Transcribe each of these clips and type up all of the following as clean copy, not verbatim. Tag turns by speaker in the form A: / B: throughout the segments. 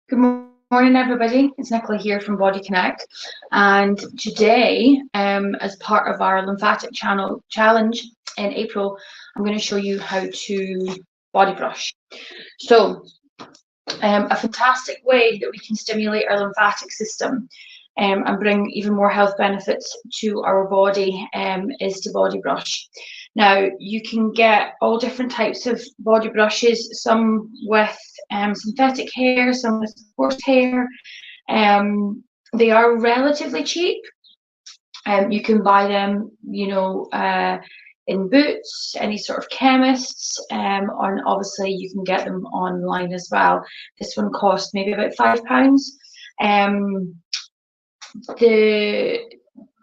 A: Good morning, everybody. It's Nicola here from Body Connect, and today, as part of our lymphatic channel challenge in April, I'm going to show you how to body brush. So, a fantastic way that we can stimulate our lymphatic system and bring even more health benefits to our body is to body brush. Now, you can get all different types of body brushes, some with synthetic hair, some with forced hair. They are relatively cheap. You can buy them, in Boots, any sort of chemists, and obviously you can get them online as well. This one costs maybe about £5. Um, the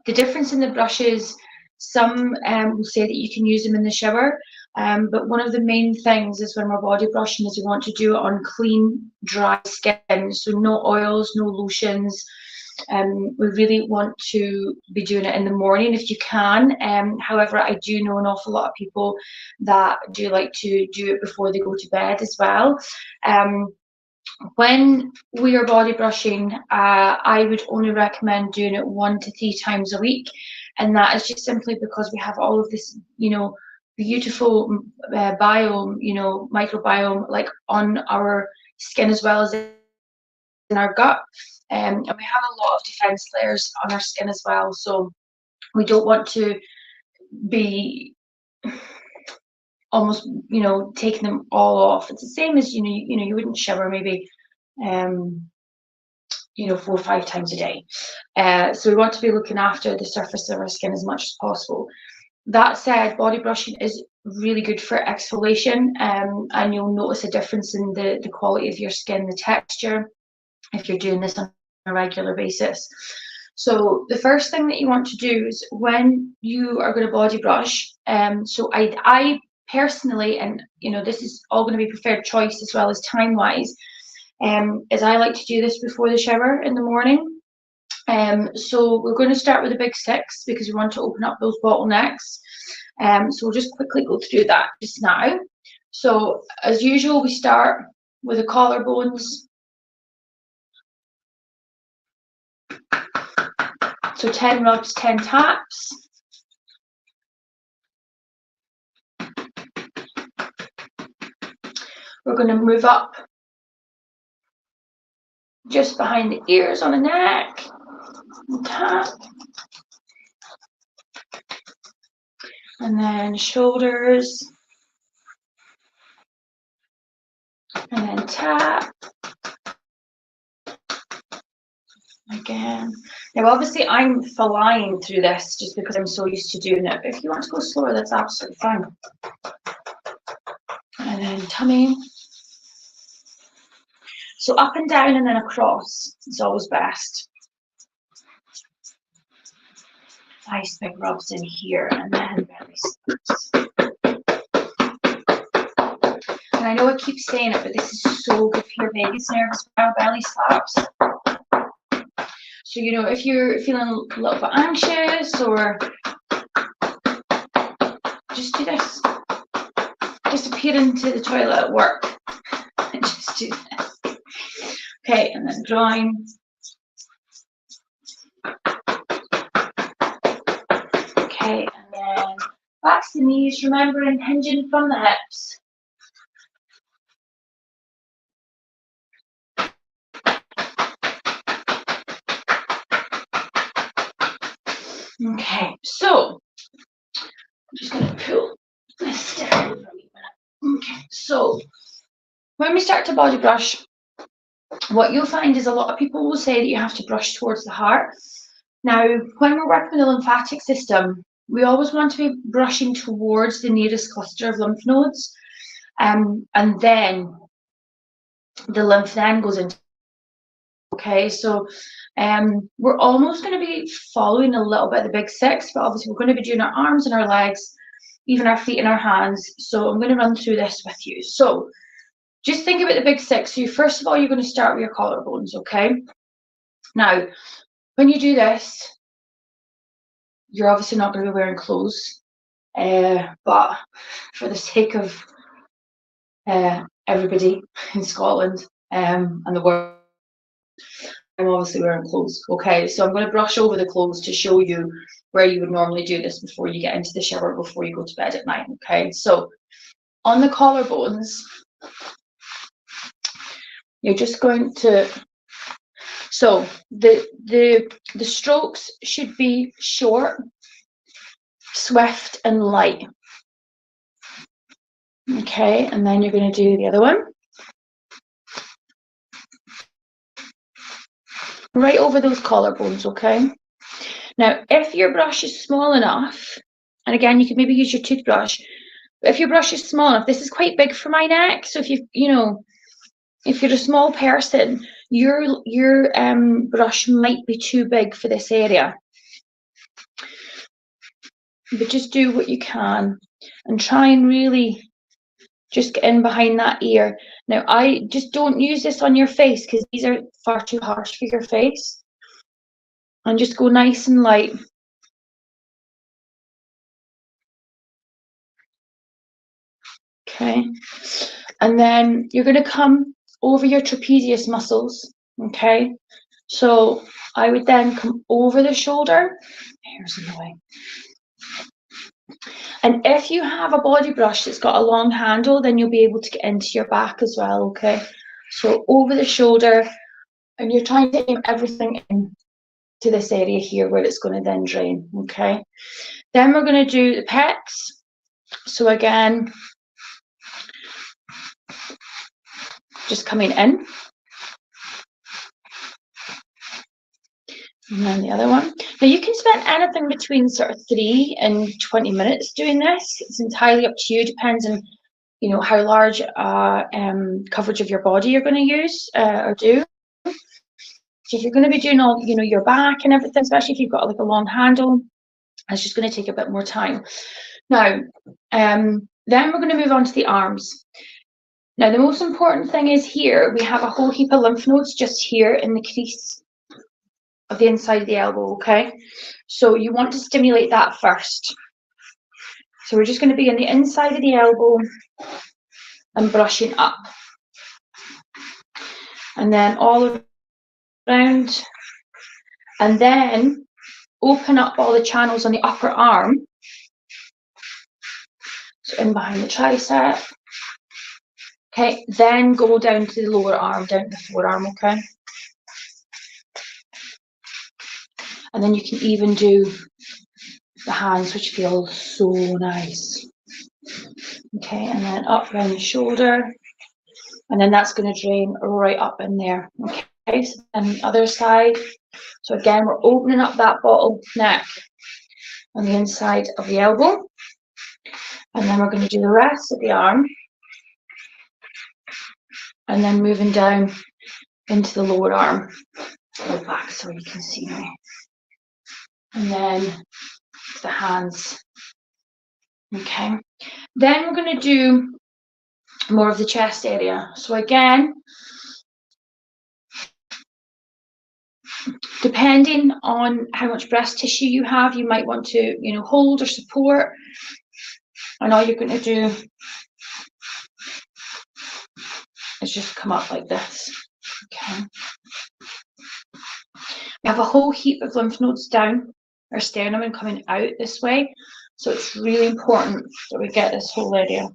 A: the difference in the brushes, some will say that you can use them in the shower, but one of the main things is when we're body brushing is we want to do it on clean, dry skin, so no oils, no lotions. We really want to be doing it in the morning if you can. However, I do know an awful lot of people that do like to do it before they go to bed as well. When we are body brushing, I would only recommend doing it 1 to 3 times a week, and that is just simply because we have all of this, beautiful biome, microbiome, like on our skin as well as in our gut, and we have a lot of defense layers on our skin as well. So we don't want to be almost, taking them all off. It's the same as you wouldn't shower maybe 4 or 5 times a day. So we want to be looking after the surface of our skin as much as possible. That said, body brushing is really good for exfoliation, and you'll notice a difference in the quality of your skin, the texture, if you're doing this on a regular basis. So the first thing that you want to do is when you are going to body brush, so I personally, and this is all going to be preferred choice as well as time wise, is I like to do this before the shower in the morning. So we're going to start with a big 6 because we want to open up those bottlenecks. So we'll just quickly go through that just now. So as usual, we start with the collarbones. So 10 rubs, 10 taps. We're going to move up just behind the ears on the neck, and tap, and then shoulders, and then tap again. Now obviously I'm flying through this just because I'm so used to doing it, but if you want to go slower, that's absolutely fine. And then tummy. So up and down and then across is always best. Nice big rubs in here and then belly slaps. And I know I keep saying it, but this is so good for your vagus nerve as well, belly slaps. So, if you're feeling a little bit anxious, or just do this. Just appear into the toilet at work and just do this. Okay, and then drawing. Okay, and then back to the knees, remembering hinging from the hips. Okay, so I'm just going to pull this down for a minute. Okay, so when we start to body brush, what you'll find is a lot of people will say that you have to brush towards the heart. Now, when we're working with the lymphatic system, we always want to be brushing towards the nearest cluster of lymph nodes, and then the lymph then goes into. Okay, so we're almost going to be following a little bit of the big 6, but obviously we're going to be doing our arms and our legs, even our feet and our hands. So I'm going to run through this with you. So just think about the big 6. So first of all, you're going to start with your collarbones, okay? Now, when you do this, you're obviously not going to be wearing clothes, but for the sake of everybody in Scotland and the world, obviously wearing clothes. Okay, so I'm going to brush over the clothes to show you where you would normally do this before you get into the shower, before you go to bed at night. Okay, so on the collarbones, you're just going to, so the strokes should be short, swift and light. Okay, and then you're going to do the other one. Right over those collarbones, okay? Now, if your brush is small enough, and again, you could maybe use your toothbrush, but if your brush is small enough, this is quite big for my neck, so if if you're a small person, your brush might be too big for this area. But just do what you can and try and really just get in behind that ear. Now, I just don't use this on your face because these are far too harsh for your face. And just go nice and light. Okay. And then you're going to come over your trapezius muscles. Okay. So I would then come over the shoulder. Hair's in the way. And if you have a body brush that's got a long handle, then you'll be able to get into your back as well, okay? So over the shoulder, and you're trying to aim everything in to this area here where it's going to then drain, okay? Then we're going to do the pecs. So again, just coming in. And then the other one. Now you can spend anything between sort of 3 and 20 minutes doing this. It's entirely up to you. Depends on, how large coverage of your body you're going to use or do. So if you're going to be doing all, your back and everything, especially if you've got like a long handle, it's just going to take a bit more time. Now, then we're going to move on to the arms. Now, the most important thing is here, we have a whole heap of lymph nodes just here in the crease of the inside of the elbow, okay? So you want to stimulate that first. So we're just going to be on the inside of the elbow and brushing up. And then all around. And then open up all the channels on the upper arm. So in behind the tricep. Okay, then go down to the lower arm, down to the forearm, okay? And then you can even do the hands, which feel so nice. Okay, and then up around the shoulder. And then that's going to drain right up in there. Okay, so then the other side. So again, we're opening up that bottle neck on the inside of the elbow. And then we're going to do the rest of the arm. And then moving down into the lower arm. Go back so you can see me. And then the hands. Okay. Then we're going to do more of the chest area. So again, depending on how much breast tissue you have, you might want to, hold or support. And all you're going to do is just come up like this. Okay. We have a whole heap of lymph nodes down our sternum and coming out this way. So it's really important that we get this whole area.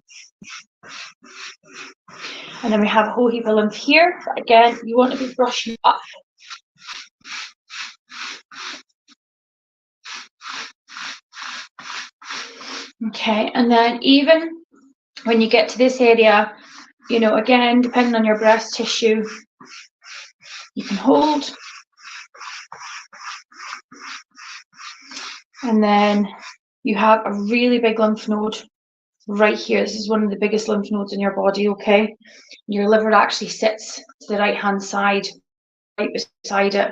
A: And then we have a whole heap of lymph here. Again, you want to be brushing up. Okay, and then even when you get to this area, again, depending on your breast tissue, you can hold. And then you have a really big lymph node right here. This is one of the biggest lymph nodes in your body, okay? Your liver actually sits to the right-hand side, right beside it.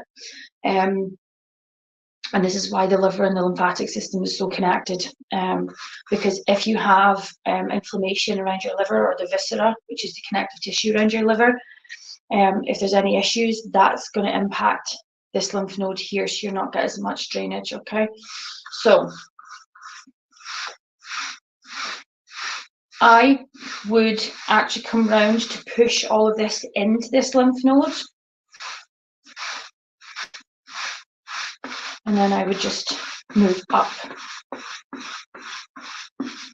A: And this is why the liver and the lymphatic system is so connected. Because if you have inflammation around your liver or the viscera, which is the connective tissue around your liver, if there's any issues, that's going to impact this lymph node here, so you're not getting as much drainage, okay? So I would actually come round to push all of this into this lymph node. and then I would just move up.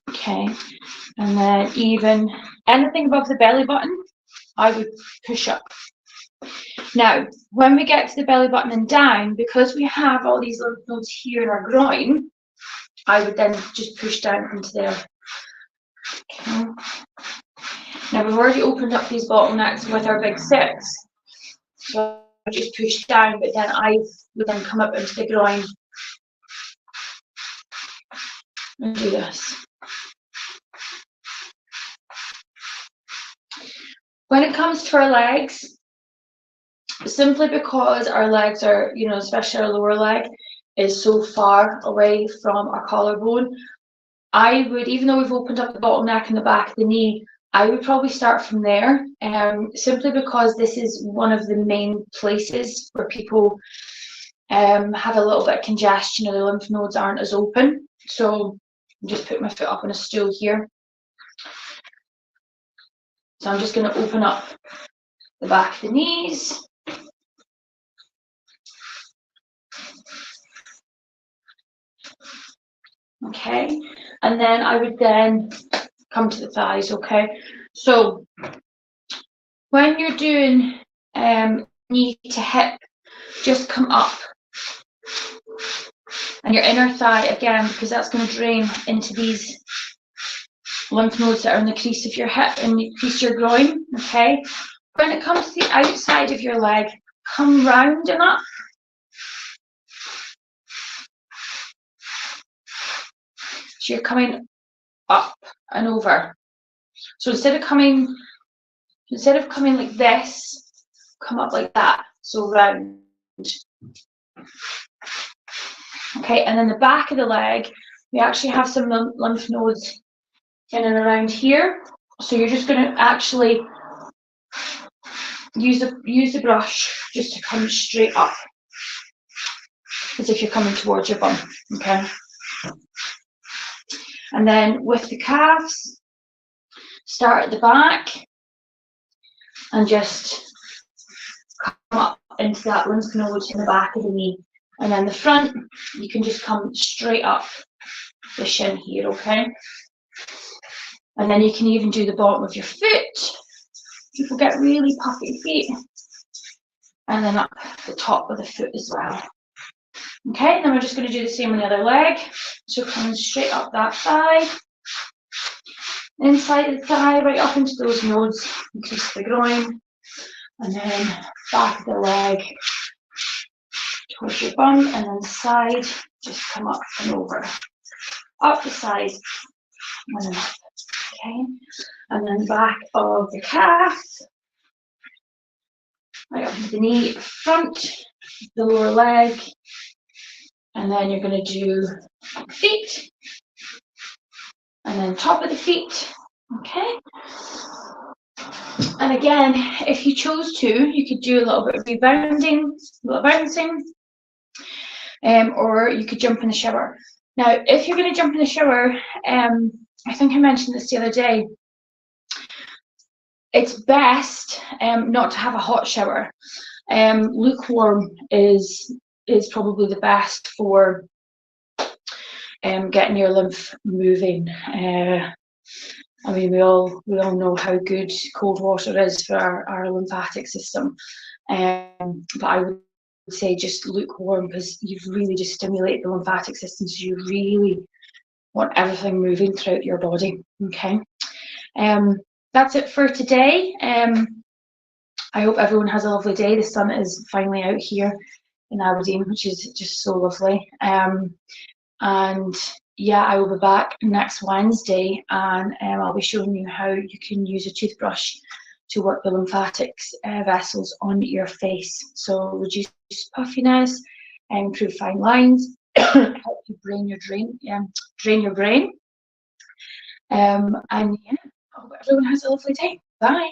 A: Okay, and then even anything above the belly button, I would push up. Now, when we get to the belly button and down, because we have all these lymph nodes here in our groin, I would then just push down into there. Okay. Now, we've already opened up these bottlenecks with our big six. So I just push down, but then I would then come up into the groin and do this. When it comes to our legs, simply because our legs are, especially our lower leg, is so far away from our collarbone, I would, even though we've opened up the bottleneck and the back of the knee, I would probably start from there, simply because this is one of the main places where people have a little bit of congestion or the lymph nodes aren't as open. So I'm just putting my foot up on a stool here. So I'm just going to open up the back of the knees. Okay, and then I would then come to the thighs, okay? So when you're doing knee to hip, just come up. And your inner thigh, again, because that's going to drain into these lymph nodes that are in the crease of your hip and the crease of your groin, okay? When it comes to the outside of your leg, come round and up. So you're coming up and over. So instead of coming like this, come up like that. So round. Okay, and then the back of the leg, we actually have some lymph nodes in and around here. So you're just going to actually use the brush just to come straight up, as if you're coming towards your bum. Okay. And then with the calves, start at the back and just come up into that lymph node in the back of the knee. And then the front, you can just come straight up the shin here, okay? And then you can even do the bottom of your foot. People get really puffy feet. And then up the top of the foot as well. Okay, and then we're just going to do the same on the other leg. So coming straight up that thigh. Inside the thigh, right up into those nodes, increase the groin. And then back of the leg towards your bum, and then side, just come up and over. Up the side, and then up. Okay, and then back of the calf, right up to the knee, front, the lower leg, and then you're going to do feet, and then top of the feet. Okay. And again, if you chose to, you could do a little bit of rebounding, a little bouncing, or you could jump in the shower. Now, if you're going to jump in the shower, I think I mentioned this the other day, it's best not to have a hot shower. Lukewarm is probably the best for getting your lymph moving. I mean, we all know how good cold water is for our lymphatic system, but I would say just lukewarm, because you really just stimulate the lymphatic system, so you really want everything moving throughout your body. Okay, that's it for today. I hope everyone has a lovely day. The sun is finally out here in Aberdeen, which is just so lovely. And yeah, I will be back next Wednesday, and I'll be showing you how you can use a toothbrush to work the lymphatic vessels on your face. So reduce puffiness, improve fine lines, help you drain your brain. And yeah, I hope everyone has a lovely day. Bye.